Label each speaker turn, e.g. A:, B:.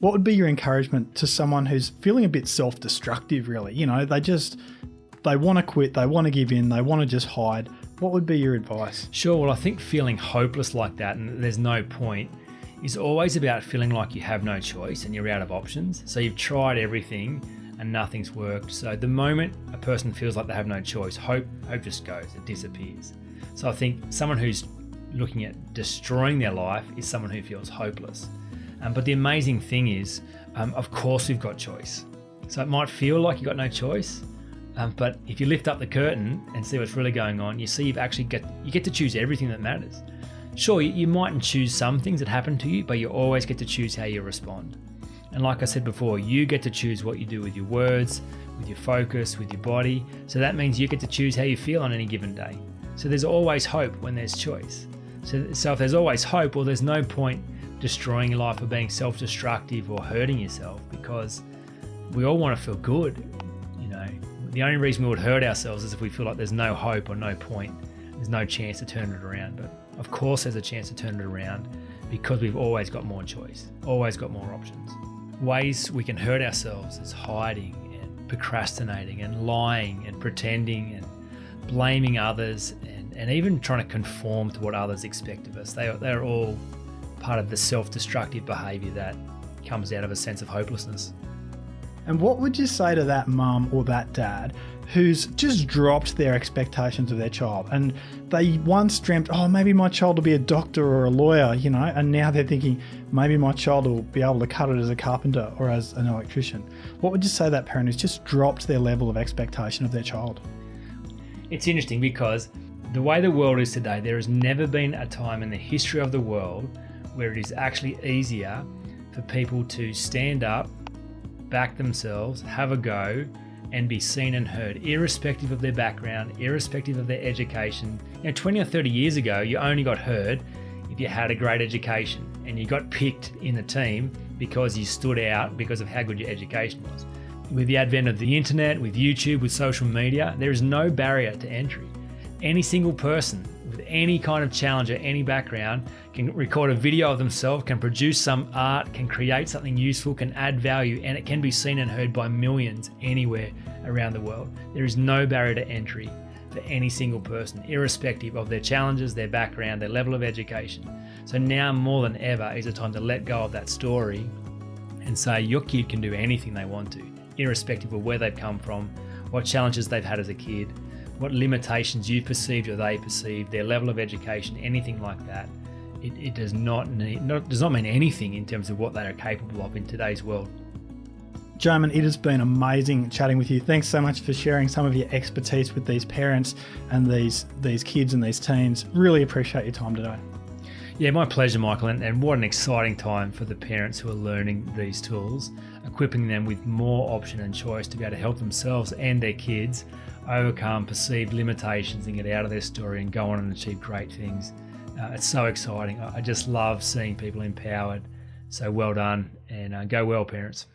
A: What would be your encouragement to someone who's feeling a bit self-destructive, really? You know, they want to quit, they want to give in, they want to just hide. What would be your advice?
B: Sure. Well, I think feeling hopeless like that and there's no point is always about feeling like you have no choice and you're out of options. So you've tried everything and nothing's worked. So the moment a person feels like they have no choice, hope just goes, it disappears. So I think someone who's looking at destroying their life is someone who feels hopeless. But the amazing thing is, of course we've got choice. So it might feel like you've got no choice, but if you lift up the curtain and see what's really going on, you see you get to choose everything that matters. Sure, you mightn't choose some things that happen to you, but you always get to choose how you respond. And like I said before, you get to choose what you do with your words, with your focus, with your body. So that means you get to choose how you feel on any given day. So there's always hope when there's choice. So if there's always hope, well, there's no point destroying your life or being self-destructive or hurting yourself, because we all want to feel good. You know, the only reason we would hurt ourselves is if we feel like there's no hope or no point, there's no chance to turn it around. But of course there's a chance to turn it around, because we've always got more choice, always got more options. Ways we can hurt ourselves is hiding and procrastinating and lying and pretending and blaming others and even trying to conform to what others expect of us. They're all part of the self-destructive behaviour that comes out of a sense of hopelessness.
A: And what would you say to that mum or that dad who's just dropped their expectations of their child, and they once dreamt, oh, maybe my child will be a doctor or a lawyer, you know, and now they're thinking maybe my child will be able to cut it as a carpenter or as an electrician? What would you say to that parent who's just dropped their level of expectation of their child?
B: It's interesting because the way the world is today, there has never been a time in the history of the world where it is actually easier for people to stand up, back themselves, have a go, and be seen and heard, irrespective of their background, irrespective of their education. You know, 20 or 30 years ago, you only got heard if you had a great education and you got picked in the team because you stood out because of how good your education was. With the advent of the internet, with YouTube, with social media, there is no barrier to entry. Any single person with any kind of challenge or any background can record a video of themselves, can produce some art, can create something useful, can add value, and it can be seen and heard by millions anywhere around the world. There is no barrier to entry for any single person, irrespective of their challenges, their background, their level of education. So now more than ever is a time to let go of that story and say your kid can do anything they want to, irrespective of where they've come from, what challenges they've had as a kid, what limitations you've perceived or they perceived, their level of education, anything like that. It does not mean anything in terms of what they are capable of in today's world.
A: Jamin, it has been amazing chatting with you. Thanks so much for sharing some of your expertise with these parents and these kids and these teens. Really appreciate your time today.
B: Yeah, my pleasure, Michael, and what an exciting time for the parents who are learning these tools, equipping them with more option and choice to be able to help themselves and their kids overcome perceived limitations and get out of their story and go on and achieve great things. It's so exciting. I just love seeing people empowered. So well done, and go well, parents.